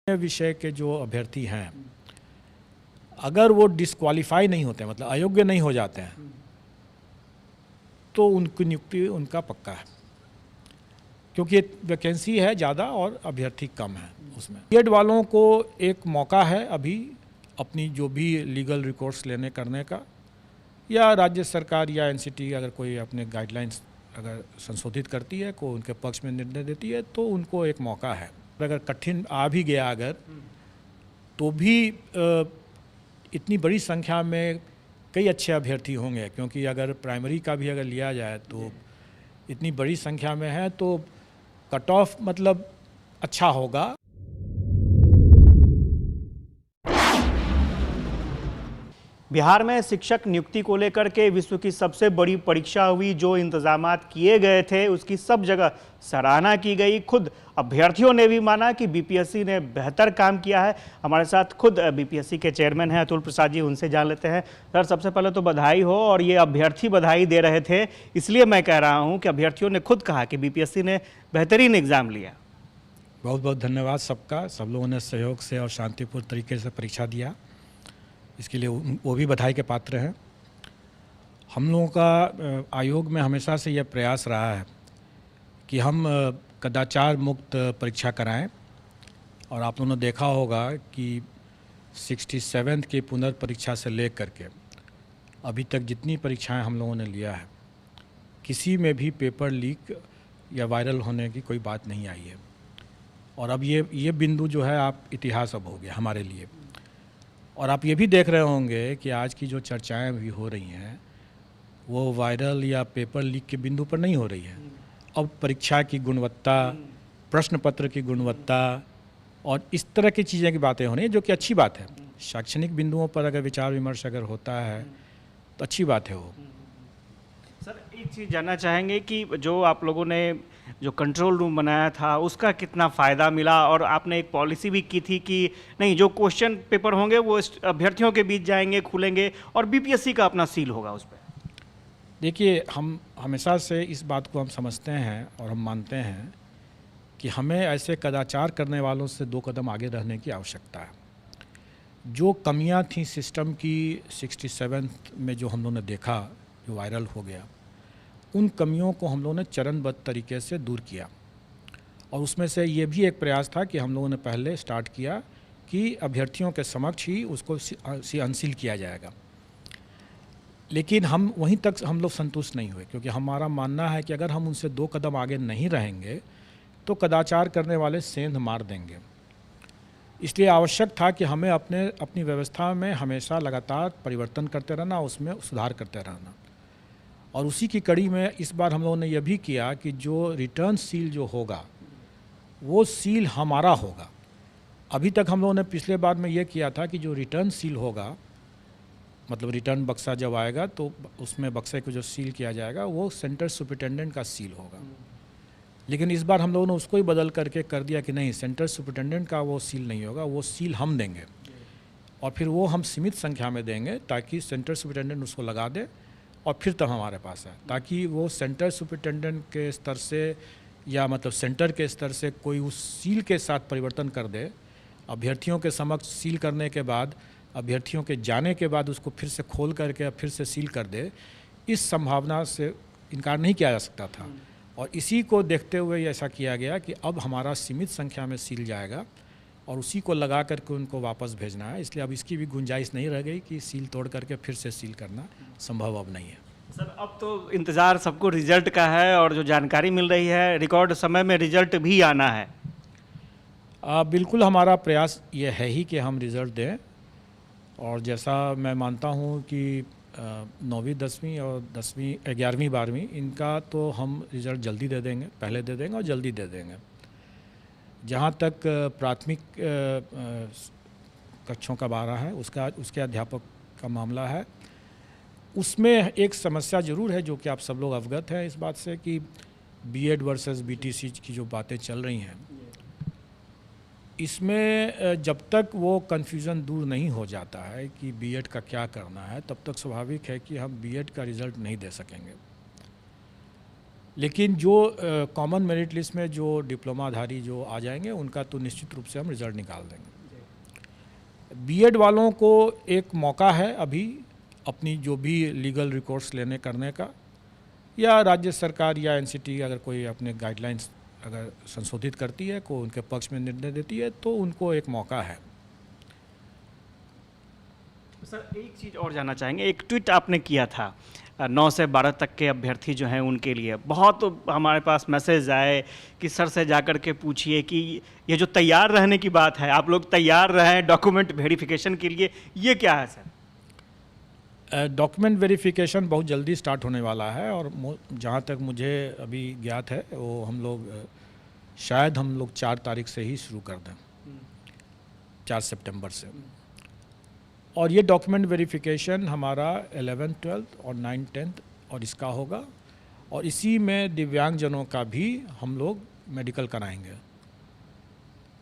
विषय के जो अभ्यर्थी हैं, अगर वो डिस्क्वालीफाई नहीं होते हैं, मतलब अयोग्य नहीं हो जाते हैं, तो उनकी नियुक्ति उनका पक्का है, क्योंकि वैकेंसी है ज़्यादा और अभ्यर्थी कम है उसमें। बीएड वालों को एक मौका है अभी अपनी जो भी लीगल रिकोर्स लेने करने का, या राज्य सरकार या एनसीटी अगर कोई अपने गाइडलाइंस अगर संशोधित करती है, को उनके पक्ष में निर्णय देती है, तो उनको एक मौका है। अगर कठिन आ भी गया अगर, तो भी इतनी बड़ी संख्या में कई अच्छे अभ्यर्थी होंगे, क्योंकि अगर प्राइमरी का भी अगर लिया जाए तो इतनी बड़ी संख्या में है, तो कट ऑफ मतलब अच्छा होगा। बिहार में शिक्षक नियुक्ति को लेकर के विश्व की सबसे बड़ी परीक्षा हुई। जो इंतजामात किए गए थे उसकी सब जगह सराहना की गई। खुद अभ्यर्थियों ने भी माना कि बीपीएससी ने बेहतर काम किया है। हमारे साथ खुद बीपीएससी के चेयरमैन हैं अतुल प्रसाद जी, उनसे जान लेते हैं। सर, सबसे पहले तो बधाई हो। और ये अभ्यर्थी बधाई दे रहे थे, इसलिए मैं कह रहा हूँ कि अभ्यर्थियों ने खुद कहा कि बीपीएससी ने बेहतरीन एग्जाम लिया। बहुत बहुत धन्यवाद सबका। सब लोगों ने सहयोग से और शांतिपूर्ण तरीके से परीक्षा दिया, इसके लिए वो भी बधाई के पात्र हैं। हम लोगों का आयोग में हमेशा से यह प्रयास रहा है कि हम कदाचार मुक्त परीक्षा कराएं, और आप लोगों ने देखा होगा कि 67th की पुनर्परीक्षा से लेकर के अभी तक जितनी परीक्षाएं हम लोगों ने लिया है, किसी में भी पेपर लीक या वायरल होने की कोई बात नहीं आई है। और अब ये बिंदु जो है आप इतिहास अब हो गया हमारे लिए। और आप ये भी देख रहे होंगे कि आज की जो चर्चाएं भी हो रही हैं वो वायरल या पेपर लीक के बिंदु पर नहीं हो रही है। अब परीक्षा की गुणवत्ता, प्रश्न पत्र की गुणवत्ता और इस तरह की चीज़ें की बातें हो रही हैं, जो कि अच्छी बात है। शैक्षणिक बिंदुओं पर अगर विचार विमर्श अगर होता है तो अच्छी बात है वो। सर, एक चीज़ जानना चाहेंगे कि जो आप लोगों ने जो कंट्रोल रूम बनाया था उसका कितना फ़ायदा मिला, और आपने एक पॉलिसी भी की थी कि नहीं, जो क्वेश्चन पेपर होंगे वो अभ्यर्थियों के बीच जाएंगे, खुलेंगे और बीपीएससी का अपना सील होगा उस पर। देखिए, हम हमेशा से इस बात को हम समझते हैं और हम मानते हैं कि हमें ऐसे कदाचार करने वालों से 2 कदम आगे रहने की आवश्यकता है। जो कमियां थी सिस्टम की 67th में जो हम लोगों ने देखा, जो वायरल हो गया, उन कमियों को हम लोगों ने चरणबद्ध तरीके से दूर किया। और उसमें से ये भी एक प्रयास था कि हम लोगों ने पहले स्टार्ट किया कि अभ्यर्थियों के समक्ष ही उसको अनसील किया जाएगा। लेकिन हम वहीं तक हम लोग संतुष्ट नहीं हुए, क्योंकि हमारा मानना है कि अगर हम उनसे 2 कदम आगे नहीं रहेंगे तो कदाचार करने वाले सेंध मार देंगे। इसलिए आवश्यक था कि हमें अपनी व्यवस्था में हमेशा लगातार परिवर्तन करते रहना, उसमें सुधार करते रहना। और उसी की कड़ी में इस बार हम लोगों ने यह भी किया कि जो रिटर्न सील जो होगा वो सील हमारा होगा। अभी तक हम लोगों ने पिछले बार में ये किया था कि जो रिटर्न सील होगा, मतलब रिटर्न बक्सा जब आएगा तो उसमें बक्से को जो सील किया जाएगा वो सेंटर सुपरिटेंडेंट का सील होगा। लेकिन इस बार हम लोगों ने उसको ही बदल करके कर दिया कि नहीं, सेंटर सुपरिटेंडेंट का वो सील नहीं होगा, वो सील हम देंगे। और फिर वो हम सीमित संख्या में देंगे ताकि सेंटर सुपरिटेंडेंट उसको लगा दे और फिर तब हमारे पास है, ताकि वो सेंटर सुपरिटेंडेंट के स्तर से या मतलब सेंटर के स्तर से कोई उस सील के साथ परिवर्तन कर दे, अभ्यर्थियों के समक्ष सील करने के बाद, अभ्यर्थियों के जाने के बाद उसको फिर से खोल करके फिर से सील कर दे। इस संभावना से इनकार नहीं किया जा सकता था, और इसी को देखते हुए ऐसा किया गया कि अब हमारा सीमित संख्या में सील जाएगा और उसी को लगा करके उनको वापस भेजना है। इसलिए अब इसकी भी गुंजाइश नहीं रह गई कि सील तोड़ करके फिर से सील करना संभव अब नहीं है। सर, अब तो इंतज़ार सबको रिजल्ट का है, और जो जानकारी मिल रही है रिकॉर्ड समय में रिजल्ट भी आना है। बिल्कुल, हमारा प्रयास ये है ही कि हम रिज़ल्ट दें। और जैसा मैं मानता हूँ कि 9वीं 10वीं और 10वीं 11वीं 12वीं इनका तो हम रिज़ल्ट जल्दी दे देंगे, पहले दे देंगे और जल्दी दे देंगे। जहाँ तक प्राथमिक कक्षों का बारह है उसके अध्यापक का मामला है, उसमें एक समस्या ज़रूर है, जो कि आप सब लोग अवगत हैं इस बात से कि बीएड वर्सेस बीटीसी की जो बातें चल रही हैं, इसमें जब तक वो कन्फ्यूज़न दूर नहीं हो जाता है कि बीएड का क्या करना है, तब तक स्वाभाविक है कि हम बीएड का रिज़ल्ट नहीं दे सकेंगे। लेकिन जो कॉमन मेरिट लिस्ट में जो डिप्लोमाधारी जो आ जाएंगे उनका तो निश्चित रूप से हम रिज़ल्ट निकाल देंगे। बीएड वालों को एक मौका है अभी अपनी जो भी लीगल रिकोर्स लेने करने का, या राज्य सरकार या एनसीटी अगर कोई अपने गाइडलाइंस अगर संशोधित करती है, को उनके पक्ष में निर्णय देती है, तो उनको एक मौका है। सर एक चीज़ और जानना चाहेंगे, एक ट्वीट आपने किया था 9 से 12 तक के अभ्यर्थी जो हैं उनके लिए, बहुत हमारे पास मैसेज आए कि सर से जाकर के पूछिए कि ये जो तैयार रहने की बात है, आप लोग तैयार रहें डॉक्यूमेंट वेरिफिकेशन के लिए, ये क्या है सर? डॉक्यूमेंट वेरिफिकेशन बहुत जल्दी स्टार्ट होने वाला है, और जहाँ तक मुझे अभी ज्ञात है वो हम लोग शायद 4 तारीख से ही शुरू कर दें, 4 सितंबर से। और ये डॉक्यूमेंट वेरिफिकेशन हमारा 11th 12th और 9th 10th और इसका होगा, और इसी में दिव्यांगजनों का भी हम लोग मेडिकल कराएंगे,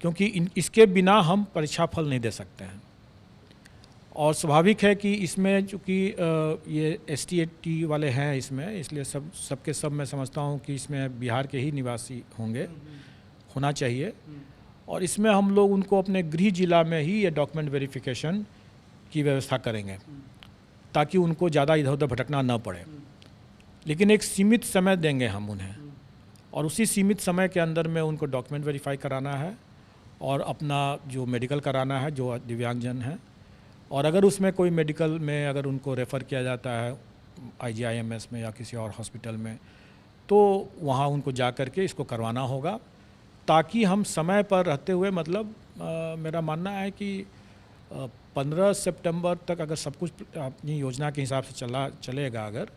क्योंकि इसके बिना हम परीक्षा फल नहीं दे सकते हैं। और स्वाभाविक है कि इसमें चूँकि ये ST वाले हैं इसमें, इसलिए सबके सब मैं समझता हूँ कि इसमें बिहार के ही निवासी होना चाहिए, और इसमें हम लोग उनको अपने गृह जिला में ही ये डॉक्यूमेंट वेरिफिकेशन की व्यवस्था करेंगे, ताकि उनको ज़्यादा इधर उधर भटकना न पड़े। लेकिन एक सीमित समय देंगे हम उन्हें, और उसी सीमित समय के अंदर में उनको डॉक्यूमेंट वेरीफाई कराना है और अपना जो मेडिकल कराना है जो दिव्यांगजन हैं। और अगर उसमें कोई मेडिकल में अगर उनको रेफ़र किया जाता है IGIMS में या किसी और हॉस्पिटल में, तो वहाँ उनको जा कर के इसको करवाना होगा, ताकि हम समय पर रहते हुए, मतलब मेरा मानना है कि 15 सितंबर तक अगर सब कुछ अपनी योजना के हिसाब से चलेगा अगर,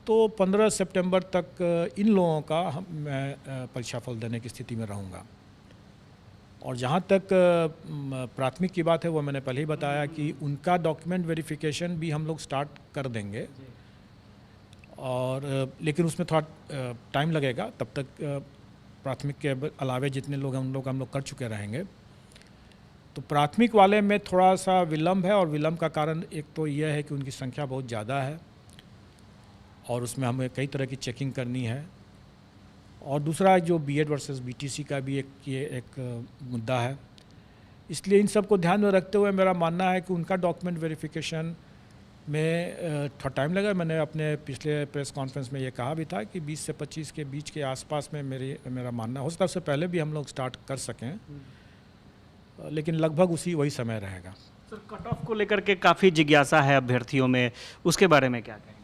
तो 15 सितंबर तक इन लोगों का मैं परीक्षा फल देने की स्थिति में रहूँगा। और जहाँ तक प्राथमिक की बात है, वो मैंने पहले ही बताया कि उनका डॉक्यूमेंट वेरिफिकेशन भी हम लोग स्टार्ट कर देंगे, और लेकिन उसमें थोड़ा टाइम लगेगा। तब तक प्राथमिक के अलावे जितने लोग हैं उन लोग हम लोग कर चुके रहेंगे। तो प्राथमिक वाले में थोड़ा सा विलम्ब है, और विलम्ब का कारण एक तो यह है कि उनकी संख्या बहुत ज़्यादा है और उसमें हमें कई तरह की चेकिंग करनी है, और दूसरा जो बीएड वर्सेस BTC का भी एक मुद्दा है। इसलिए इन सब को ध्यान में रखते हुए मेरा मानना है कि उनका डॉक्यूमेंट वेरिफिकेशन में थोड़ा टाइम लगा। मैंने अपने पिछले प्रेस कॉन्फ्रेंस में ये कहा भी था कि 20 से 25 के बीच के आसपास में मेरा मानना हो सकता है, उससे पहले भी हम लोग स्टार्ट कर सकें, लेकिन लगभग वही समय रहेगा। सर कट ऑफ को लेकर के काफ़ी जिज्ञासा है अभ्यर्थियों में, उसके बारे में क्या कहेंगे?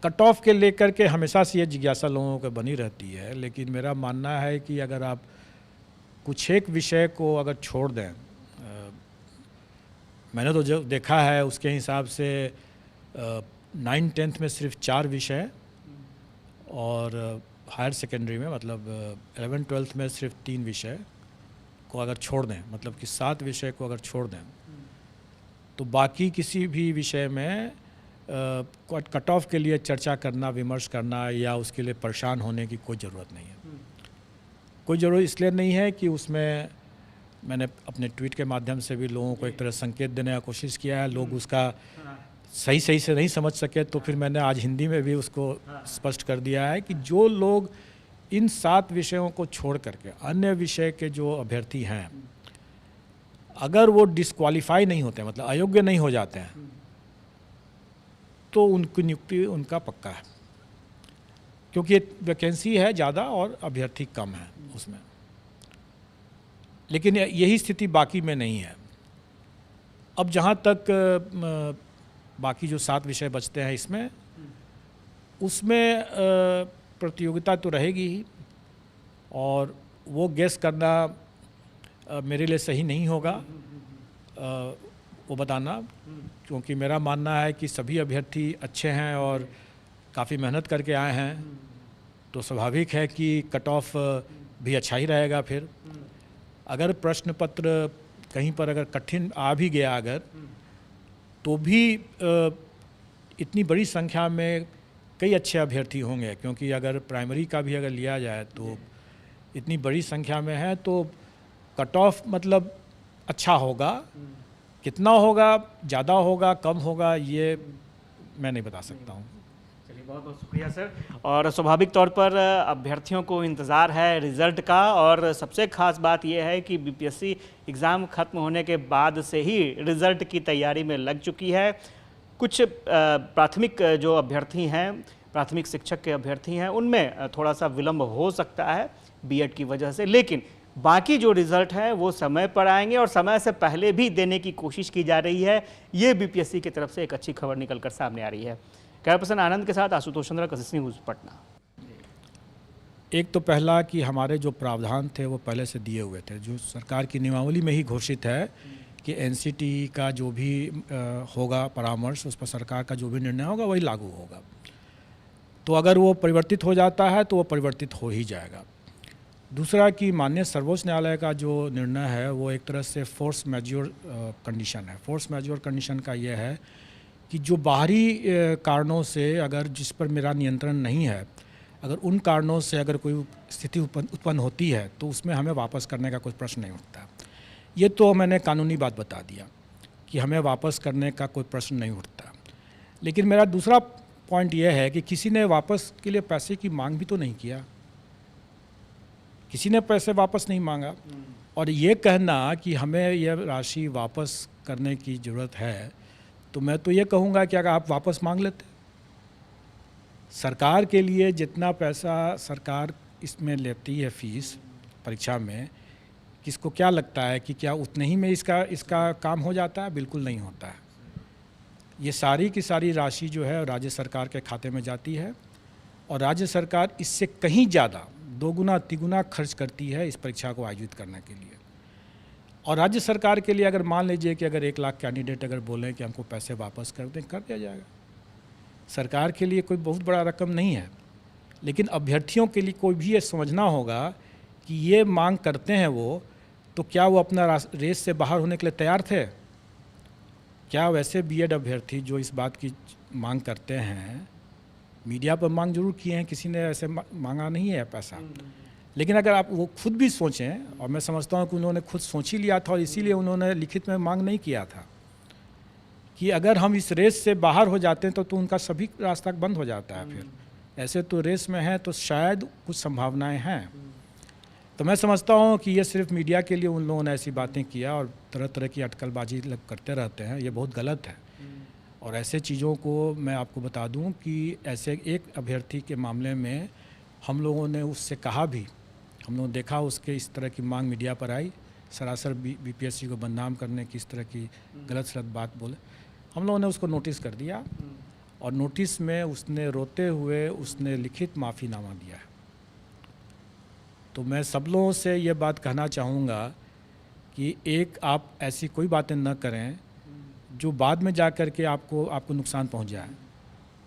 कट ऑफ के लेकर के हमेशा से ये जिज्ञासा लोगों को बनी रहती है, लेकिन मेरा मानना है कि अगर आप कुछ एक विषय को अगर छोड़ दें, मैंने तो जो देखा है उसके हिसाब से 9th 10th में सिर्फ 4 विषय, और हायर सेकेंडरी में मतलब 11th 12th में सिर्फ 3 विषय को अगर छोड़ दें, मतलब कि 7 विषय को अगर छोड़ दें, तो बाकी किसी भी विषय में कट ऑफ के लिए चर्चा करना, विमर्श करना या उसके लिए परेशान होने की कोई ज़रूरत नहीं है। कोई ज़रूरत इसलिए नहीं है कि उसमें मैंने अपने ट्वीट के माध्यम से भी लोगों को एक तरह संकेत देने का कोशिश किया है, लोग उसका सही से नहीं समझ सके, तो फिर मैंने आज हिंदी में भी उसको स्पष्ट कर दिया है कि जो लोग इन 7 विषयों को छोड़ करके अन्य विषय के जो अभ्यर्थी हैं, अगर वो डिस्क्वालीफाई नहीं होते, मतलब अयोग्य नहीं हो जाते हैं, तो उनकी नियुक्ति उनका पक्का है, क्योंकि वैकेंसी है ज़्यादा और अभ्यर्थी कम है उसमें। लेकिन यही स्थिति बाकी में नहीं है। अब जहाँ तक बाकी जो 7 विषय बचते हैं इसमें, उसमें प्रतियोगिता तो रहेगी ही, और वो गेस करना मेरे लिए सही नहीं होगा वो बताना, क्योंकि मेरा मानना है कि सभी अभ्यर्थी अच्छे हैं और काफ़ी मेहनत करके आए हैं, तो स्वाभाविक है कि कट ऑफ भी अच्छा ही रहेगा। फिर अगर प्रश्न पत्र कहीं पर अगर कठिन आ भी गया अगर, तो भी इतनी बड़ी संख्या में कई अच्छे अभ्यर्थी होंगे, क्योंकि अगर प्राइमरी का भी अगर लिया जाए तो इतनी बड़ी संख्या में है, तो कट ऑफ मतलब अच्छा होगा। कितना होगा, ज़्यादा होगा, कम होगा, ये मैं नहीं बता सकता हूँ। बहुत बहुत शुक्रिया सर। और स्वाभाविक तौर पर अभ्यर्थियों को इंतज़ार है रिज़ल्ट का, और सबसे ख़ास बात यह है कि बीपीएससी एग्ज़ाम ख़त्म होने के बाद से ही रिज़ल्ट की तैयारी में लग चुकी है। कुछ प्राथमिक जो अभ्यर्थी हैं, प्राथमिक शिक्षक के अभ्यर्थी हैं, उनमें थोड़ा सा विलम्ब हो सकता है बीएड की वजह से, लेकिन बाकी जो रिज़ल्ट है वो समय पर आएंगे और समय से पहले भी देने की कोशिश की जा रही है। ये बीपीएससी की तरफ से एक अच्छी खबर निकल कर सामने आ रही है। कैमरा पर्सन आनंद के साथ आशुतोष चंद्रा, कशिश न्यूज़, पटना। एक तो पहला कि हमारे जो प्रावधान थे वो पहले से दिए हुए थे, जो सरकार की नियमावली में ही घोषित है कि एनसीटी का जो भी होगा परामर्श, उस पर सरकार का जो भी निर्णय होगा वही लागू होगा। तो अगर वो परिवर्तित हो जाता है तो वो परिवर्तित हो ही जाएगा। दूसरा कि माननीय सर्वोच्च न्यायालय का जो निर्णय है वो एक तरह से फोर्स मैज्योर कंडीशन है। फोर्स मैज्योर कंडीशन का ये है कि जो बाहरी कारणों से, अगर जिस पर मेरा नियंत्रण नहीं है, अगर उन कारणों से अगर कोई स्थिति उत्पन्न होती है तो उसमें हमें वापस करने का कोई प्रश्न नहीं उठता। ये तो मैंने कानूनी बात बता दिया कि हमें वापस करने का कोई प्रश्न नहीं उठता। लेकिन मेरा दूसरा पॉइंट यह है कि किसी ने वापस के लिए पैसे की मांग भी तो नहीं किया, किसी ने पैसे वापस नहीं मांगा। और ये कहना कि हमें यह राशि वापस करने की ज़रूरत है, तो मैं तो ये कहूँगा कि अगर आप वापस मांग लेते, सरकार के लिए जितना पैसा सरकार इसमें लेती है फीस परीक्षा में, किसको क्या लगता है कि क्या उतने ही में इसका काम हो जाता है? बिल्कुल नहीं होता है। ये सारी की सारी राशि जो है राज्य सरकार के खाते में जाती है और राज्य सरकार इससे कहीं ज़्यादा, दोगुना तिगुना खर्च करती है इस परीक्षा को आयोजित करने के लिए। और राज्य सरकार के लिए अगर मान लीजिए कि अगर 1 लाख कैंडिडेट अगर बोलें कि हमको पैसे वापस कर दें, कर दिया जाएगा। सरकार के लिए कोई बहुत बड़ा रकम नहीं है, लेकिन अभ्यर्थियों के लिए कोई भी ये समझना होगा कि ये मांग करते हैं वो, तो क्या वो अपना रेस से बाहर होने के लिए तैयार थे? क्या वैसे बीएड अभ्यर्थी जो इस बात की मांग करते हैं, मीडिया पर मांग जरूर किए हैं, किसी ने ऐसे मांगा नहीं है पैसा, लेकिन अगर आप वो खुद भी सोचें, और मैं समझता हूँ कि उन्होंने खुद सोच ही लिया था और इसीलिए उन्होंने लिखित में मांग नहीं किया था कि अगर हम इस रेस से बाहर हो जाते हैं तो उनका सभी रास्ता बंद हो जाता है। फिर ऐसे तो रेस में है तो शायद कुछ संभावनाएं हैं। तो मैं समझता हूँ कि ये सिर्फ मीडिया के लिए उन लोगों ने ऐसी बातें किया और तरह तरह की अटकलबाजी करते रहते हैं, ये बहुत गलत है। और ऐसे चीज़ों को मैं आपको बता दूं कि ऐसे एक अभ्यर्थी के मामले में हम लोगों ने उससे कहा भी, हम लोगों ने देखा उसके इस तरह की मांग मीडिया पर आई, सरासर बीपीएससी को बदनाम करने की इस तरह की गलत सलत बात बोले। हम लोगों ने उसको नोटिस कर दिया और नोटिस में उसने रोते हुए उसने लिखित माफ़ीनामा दिया है। तो मैं सब लोगों से ये बात कहना चाहूँगा कि एक आप ऐसी कोई बातें न करें जो बाद में जा कर के आपको नुकसान पहुंच जाए।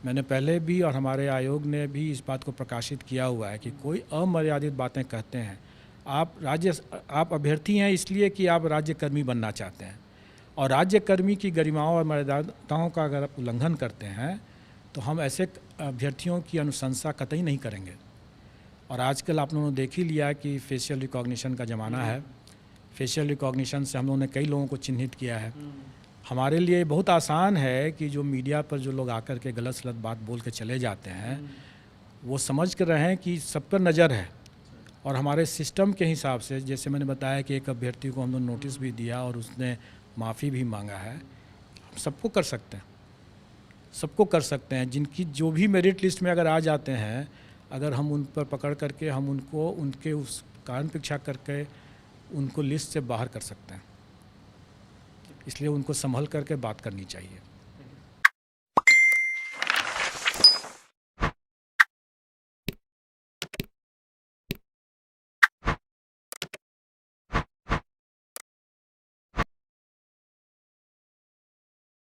मैंने पहले भी और हमारे आयोग ने भी इस बात को प्रकाशित किया हुआ है कि कोई अमर्यादित बातें कहते हैं, आप अभ्यर्थी हैं इसलिए कि आप राज्यकर्मी बनना चाहते हैं, और राज्यकर्मी की गरिमाओं और मर्यादाओं का अगर आप उल्लंघन करते हैं तो हम ऐसे अभ्यर्थियों की अनुशंसा कतई नहीं करेंगे। और आजकल आप लोगों ने देख ही लिया कि फेशियल रिकॉग्निशन का ज़माना है। फेशियल रिकॉग्निशन से हम लोगों ने कई लोगों को चिन्हित किया है। हमारे लिए बहुत आसान है कि जो मीडिया पर जो लोग आकर के गलत सलत बात बोल के चले जाते हैं, वो समझ कर रहे हैं कि सब पर नज़र है। और हमारे सिस्टम के हिसाब से, जैसे मैंने बताया कि एक अभ्यर्थी को हम लोग नोटिस भी दिया और उसने माफ़ी भी मांगा है, हम सबको कर सकते हैं, सबको कर सकते हैं। जिनकी जो भी मेरिट लिस्ट में अगर आ जाते हैं, अगर हम उन पर पकड़ करके हम उनको उनके उस कारण परीक्षा करके उनको लिस्ट से बाहर कर सकते हैं। इसलिए उनको संभल करके बात करनी चाहिए।